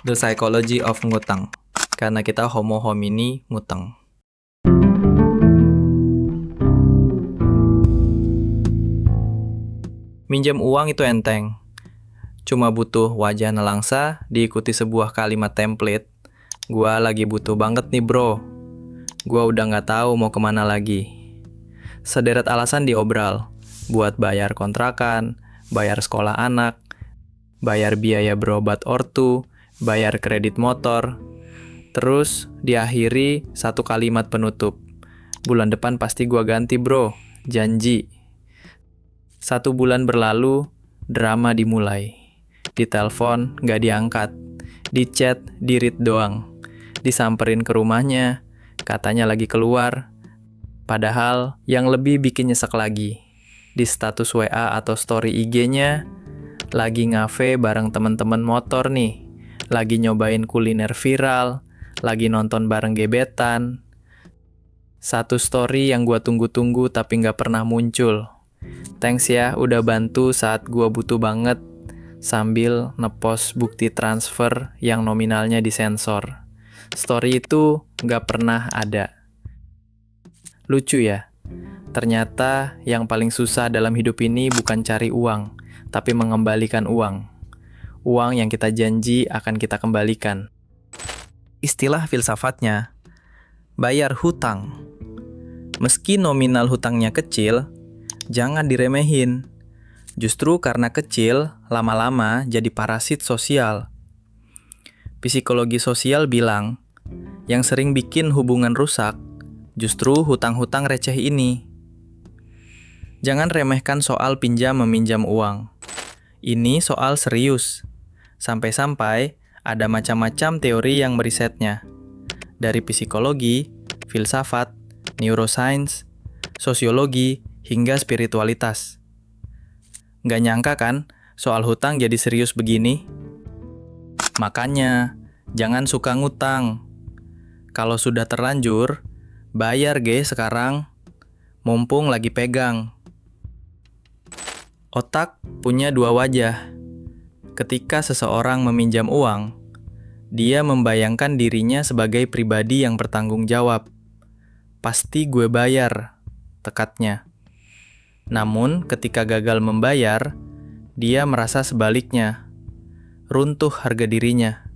The Psychology of Ngutang. Karena kita homo homini ngutang. Minjam uang itu enteng. Cuma butuh wajah nelangsa, diikuti sebuah kalimat template. Gua lagi butuh banget nih bro. Gua udah nggak tahu mau kemana lagi. Sederet alasan diobral. Buat bayar kontrakan, bayar sekolah anak, bayar biaya berobat ortu, bayar kredit motor. Terus diakhiri satu kalimat penutup. Bulan depan pasti gua ganti bro, janji. 1 bulan berlalu, drama dimulai. Ditelepon, nggak diangkat. Di chat, di-read doang. Disamperin ke rumahnya, katanya lagi keluar. Padahal yang lebih bikin nyesek lagi. Di status WA atau story IG-nya, lagi ngafe bareng temen-temen motor nih. Lagi nyobain kuliner viral, lagi nonton bareng gebetan. Satu story yang gua tunggu-tunggu tapi nggak pernah muncul. Thanks ya udah bantu saat gua butuh banget, sambil ngepost bukti transfer yang nominalnya disensor. Story itu nggak pernah ada. Lucu ya, ternyata yang paling susah dalam hidup ini bukan cari uang, tapi mengembalikan uang. Uang yang kita janji akan kita kembalikan. Istilah filsafatnya, bayar hutang. Meski nominal hutangnya kecil, jangan diremehin. Justru karena kecil, lama-lama jadi parasit sosial. Psikologi sosial bilang, yang sering bikin hubungan rusak, justru hutang-hutang receh ini. Jangan remehkan soal pinjam-meminjam uang. Ini soal serius. Sampai-sampai ada macam-macam teori yang merisetnya. Dari psikologi, filsafat, neuroscience, sosiologi, hingga spiritualitas. Nggak nyangka kan, soal hutang jadi serius begini? Makanya, jangan suka ngutang. Kalau sudah terlanjur, bayar ge sekarang, mumpung lagi pegang. Otak punya 2 wajah. Ketika seseorang meminjam uang, dia membayangkan dirinya sebagai pribadi yang bertanggung jawab. Pasti gue bayar, tekadnya. Namun, ketika gagal membayar, dia merasa sebaliknya. Runtuh harga dirinya.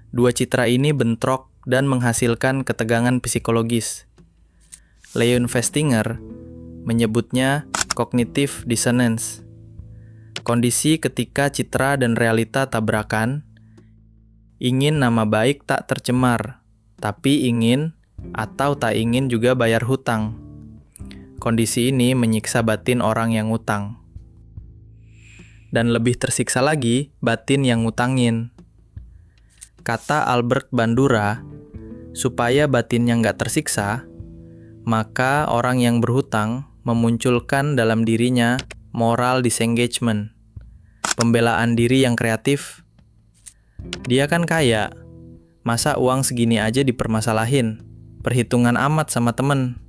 2 citra ini bentrok dan menghasilkan ketegangan psikologis. Leon Festinger menyebutnya cognitive dissonance. Kondisi ketika citra dan realita tabrakan, ingin nama baik tak tercemar, tapi ingin atau tak ingin juga bayar hutang. Kondisi ini menyiksa batin orang yang ngutang. Dan lebih tersiksa lagi, batin yang ngutangin. Kata Albert Bandura, supaya batinnya nggak tersiksa, maka orang yang berhutang memunculkan dalam dirinya moral disengagement, pembelaan diri yang kreatif. Dia kan kaya, masa uang segini aja dipermasalahin, perhitungan amat sama temen.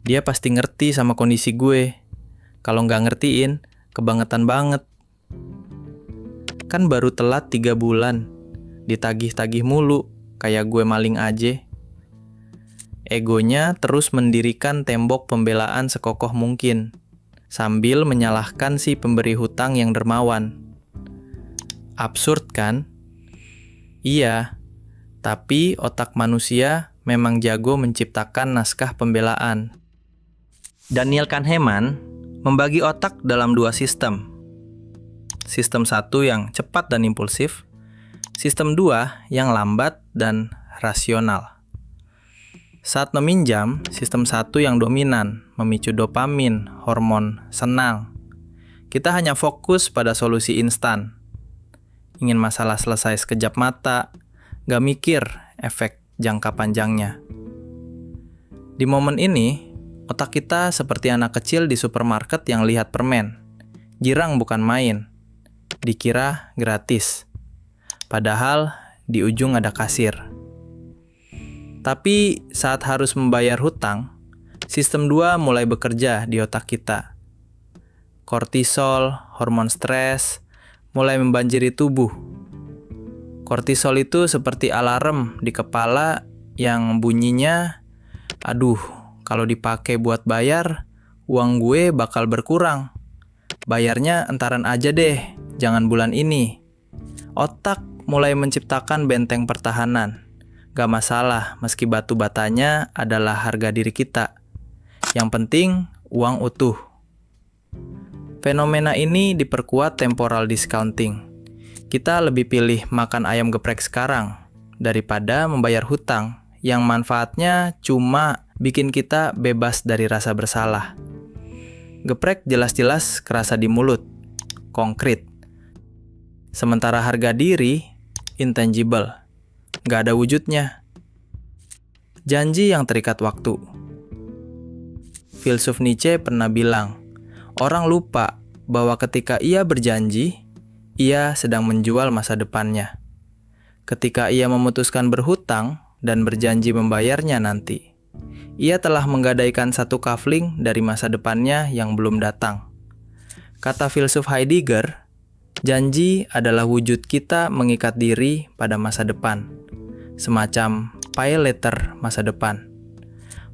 Dia pasti ngerti sama kondisi gue. Kalau nggak ngertiin, kebangetan banget. Kan baru telat 3 bulan, ditagih-tagih mulu, kayak gue maling aja. Egonya terus mendirikan tembok pembelaan sekokoh mungkin, sambil menyalahkan si pemberi hutang yang dermawan. Absurd kan? Iya, tapi otak manusia memang jago menciptakan naskah pembelaan. Daniel Kahneman membagi otak dalam 2 sistem. Sistem 1 yang cepat dan impulsif, sistem 2 yang lambat dan rasional. Saat meminjam, sistem 1 yang dominan, memicu dopamin, hormon senang. Kita hanya fokus pada solusi instan. Ingin masalah selesai sekejap mata, gak mikir efek jangka panjangnya. Di momen ini, otak kita seperti anak kecil di supermarket yang lihat permen. Girang bukan main. Dikira gratis. Padahal di ujung ada kasir. Tapi saat harus membayar hutang, sistem 2 mulai bekerja di otak kita. Kortisol, hormon stres, mulai membanjiri tubuh. Kortisol itu seperti alarm di kepala yang bunyinya, aduh, kalau dipakai buat bayar, uang gue bakal berkurang. Bayarnya entaran aja deh, jangan bulan ini. Otak mulai menciptakan benteng pertahanan. Gak masalah meski batu batanya adalah harga diri kita. Yang penting, uang utuh. Fenomena ini diperkuat temporal discounting. Kita lebih pilih makan ayam geprek sekarang daripada membayar hutang yang manfaatnya cuma bikin kita bebas dari rasa bersalah. Geprek jelas-jelas kerasa di mulut, konkret. Sementara harga diri, intangible, gak ada wujudnya. Janji yang terikat waktu. Filsuf Nietzsche pernah bilang, orang lupa bahwa ketika ia berjanji, ia sedang menjual masa depannya. Ketika ia memutuskan berhutang dan berjanji membayarnya nanti, ia telah menggadaikan satu kafling dari masa depannya yang belum datang. Kata filsuf Heidegger, janji adalah wujud kita mengikat diri pada masa depan, semacam pay later masa depan.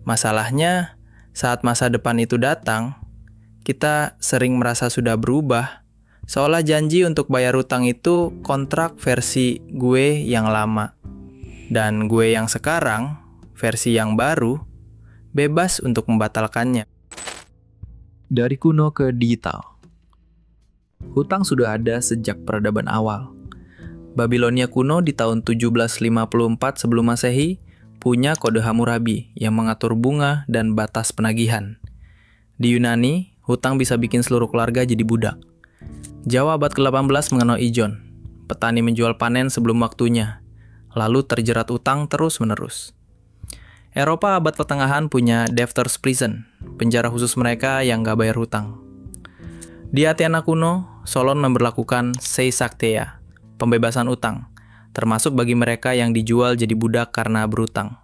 Masalahnya, saat masa depan itu datang, kita sering merasa sudah berubah, seolah janji untuk bayar hutang itu kontrak versi gue yang lama. Dan gue yang sekarang, versi yang baru, bebas untuk membatalkannya. Dari kuno ke digital. Hutang sudah ada sejak peradaban awal. Babilonia kuno di tahun 1754 sebelum Masehi punya kode Hammurabi yang mengatur bunga dan batas penagihan. Di Yunani, hutang bisa bikin seluruh keluarga jadi budak. Jawa abad ke-18 mengenal ijon. Petani menjual panen sebelum waktunya, lalu terjerat utang terus-menerus. Eropa abad pertengahan punya debtors prison, penjara khusus mereka yang gak bayar hutang. Di Athena kuno, Solon memberlakukan seisaktheia, pembebasan utang, termasuk bagi mereka yang dijual jadi budak karena berutang.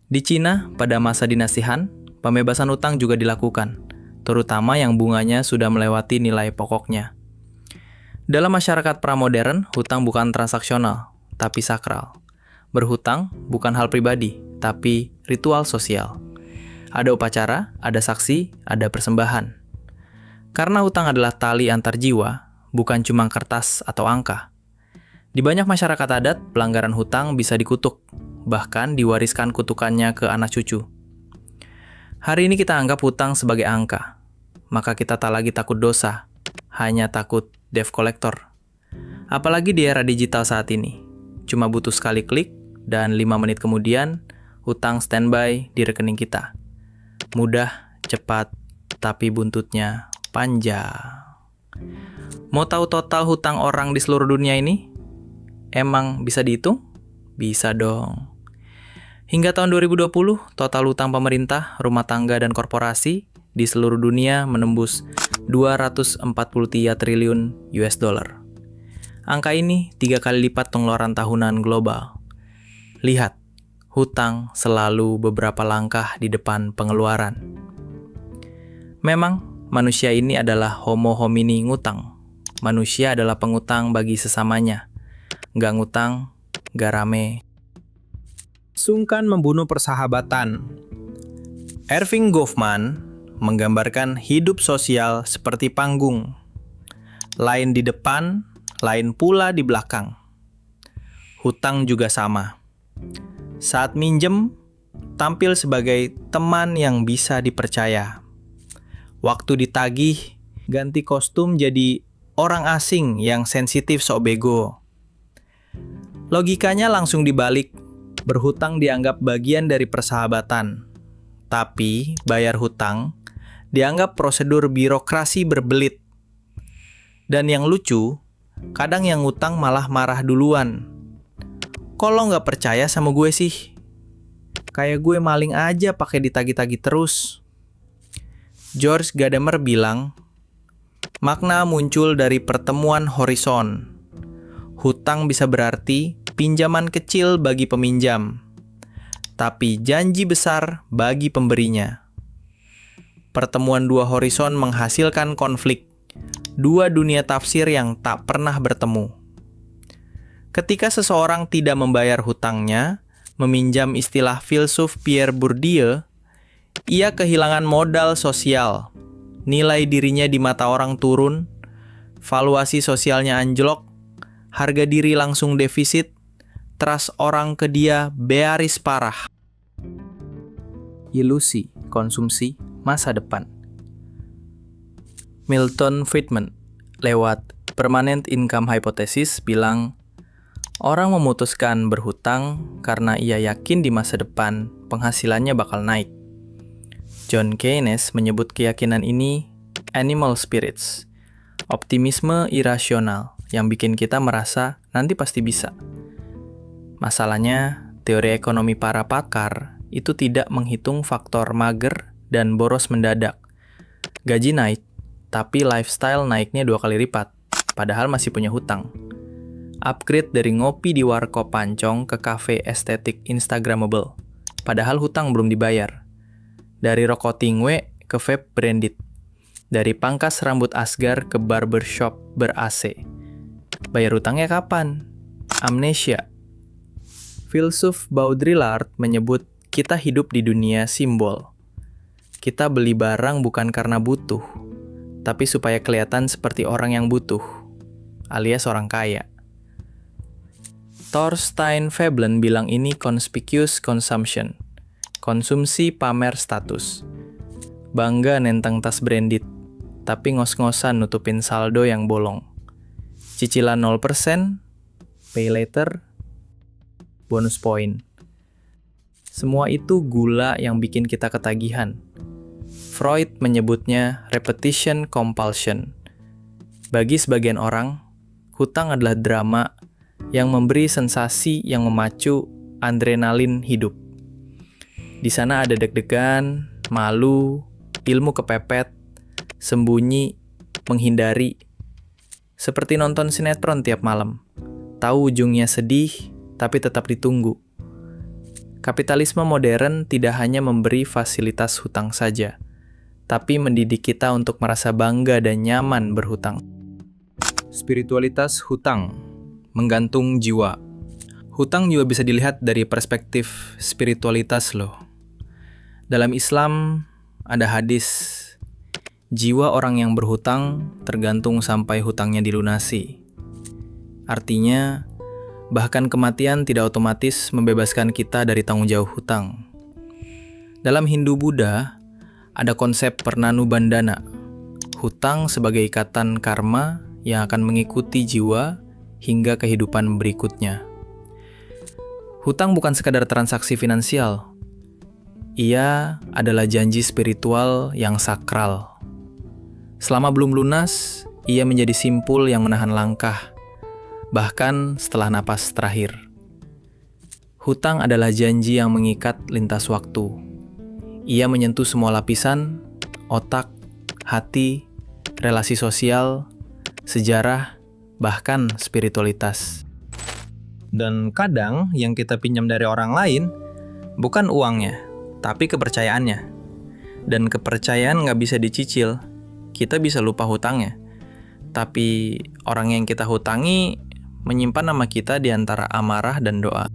Di Cina, pada masa dinasti Han, pembebasan utang juga dilakukan, terutama yang bunganya sudah melewati nilai pokoknya. Dalam masyarakat pramodern, hutang bukan transaksional, tapi sakral. Berhutang bukan hal pribadi, tapi ritual sosial. Ada upacara, ada saksi, ada persembahan. Karena hutang adalah tali antar jiwa, bukan cuma kertas atau angka. Di banyak masyarakat adat, pelanggaran hutang bisa dikutuk, bahkan diwariskan kutukannya ke anak cucu. Hari ini kita anggap hutang sebagai angka, maka kita tak lagi takut dosa, hanya takut debt collector. Apalagi di era digital saat ini, cuma butuh sekali klik, dan 5 menit kemudian, hutang standby di rekening kita. Mudah, cepat, tapi buntutnya panjang. Mau tahu total hutang orang di seluruh dunia ini? Emang bisa dihitung? Bisa dong. Hingga tahun 2020, total hutang pemerintah, rumah tangga, dan korporasi di seluruh dunia menembus 243 triliun US dollar. Angka ini 3 kali lipat pengeluaran tahunan global. Lihat, hutang selalu beberapa langkah di depan pengeluaran. Memang, manusia ini adalah homo homini ngutang. Manusia adalah pengutang bagi sesamanya. Nggak ngutang, nggak rame. Sungkan membunuh persahabatan. Erving Goffman menggambarkan hidup sosial seperti panggung. Lain di depan, lain pula di belakang. Hutang juga sama. Saat minjem, tampil sebagai teman yang bisa dipercaya. Waktu ditagih, ganti kostum jadi orang asing yang sensitif sok bego. Logikanya langsung dibalik, berhutang dianggap bagian dari persahabatan. Tapi, bayar hutang dianggap prosedur birokrasi berbelit. Dan yang lucu, kadang yang ngutang malah marah duluan. Kok lo nggak percaya sama gue sih? Kayak gue maling aja pakai ditagi-tagi terus. George Gadamer bilang, makna muncul dari pertemuan horizon. Hutang bisa berarti pinjaman kecil bagi peminjam, tapi janji besar bagi pemberinya. Pertemuan dua horizon menghasilkan konflik, dua dunia tafsir yang tak pernah bertemu. Ketika seseorang tidak membayar hutangnya, meminjam istilah filsuf Pierre Bourdieu, ia kehilangan modal sosial. Nilai dirinya di mata orang turun, valuasi sosialnya anjlok, harga diri langsung defisit, trust orang ke dia bearis parah. Ilusi konsumsi masa depan. Milton Friedman lewat Permanent Income Hypothesis bilang, orang memutuskan berhutang karena ia yakin di masa depan penghasilannya bakal naik. John Keynes menyebut keyakinan ini animal spirits, optimisme irasional yang bikin kita merasa nanti pasti bisa. Masalahnya, teori ekonomi para pakar itu tidak menghitung faktor mager dan boros mendadak. Gaji naik, tapi lifestyle naiknya 2 kali lipat, padahal masih punya hutang. Upgrade dari ngopi di warkop pancong ke kafe estetik Instagramable, padahal hutang belum dibayar. Dari rokok tingwe ke vape branded. Dari pangkas rambut asgar ke barbershop ber-AC. Bayar hutangnya kapan? Amnesia. Filsuf Baudrillard menyebut kita hidup di dunia simbol. Kita beli barang bukan karena butuh, tapi supaya kelihatan seperti orang yang butuh, alias orang kaya. Thorstein Veblen bilang ini conspicuous consumption, konsumsi pamer status. Bangga nentang tas branded, tapi ngos-ngosan nutupin saldo yang bolong. Cicilan 0%, pay later, bonus point. Semua itu gula yang bikin kita ketagihan. Freud menyebutnya repetition compulsion. Bagi sebagian orang, hutang adalah drama yang memberi sensasi yang memacu adrenalin hidup. Di sana ada deg-degan, malu, ilmu kepepet, sembunyi, menghindari. Seperti nonton sinetron tiap malam. Tahu ujungnya sedih, tapi tetap ditunggu. Kapitalisme modern tidak hanya memberi fasilitas hutang saja, tapi mendidik kita untuk merasa bangga dan nyaman berhutang. Spiritualitas hutang, menggantung jiwa. Hutang juga bisa dilihat dari perspektif spiritualitas loh. Dalam Islam ada hadis, jiwa orang yang berhutang tergantung sampai hutangnya dilunasi. Artinya, bahkan kematian tidak otomatis membebaskan kita dari tanggung jawab hutang. Dalam Hindu-Buddha, ada konsep Pernanu Bandhana, hutang sebagai ikatan karma yang akan mengikuti jiwa hingga kehidupan berikutnya. Hutang bukan sekadar transaksi finansial. Ia adalah janji spiritual yang sakral. Selama belum lunas, ia menjadi simpul yang menahan langkah, bahkan setelah napas terakhir. Hutang adalah janji yang mengikat lintas waktu. Ia menyentuh semua lapisan, otak, hati, relasi sosial, sejarah, bahkan spiritualitas. Dan kadang yang kita pinjam dari orang lain bukan uangnya, tapi kepercayaannya. Dan kepercayaan nggak bisa dicicil. Kita bisa lupa hutangnya. Tapi orang yang kita hutangi menyimpan nama kita di antara amarah dan doa.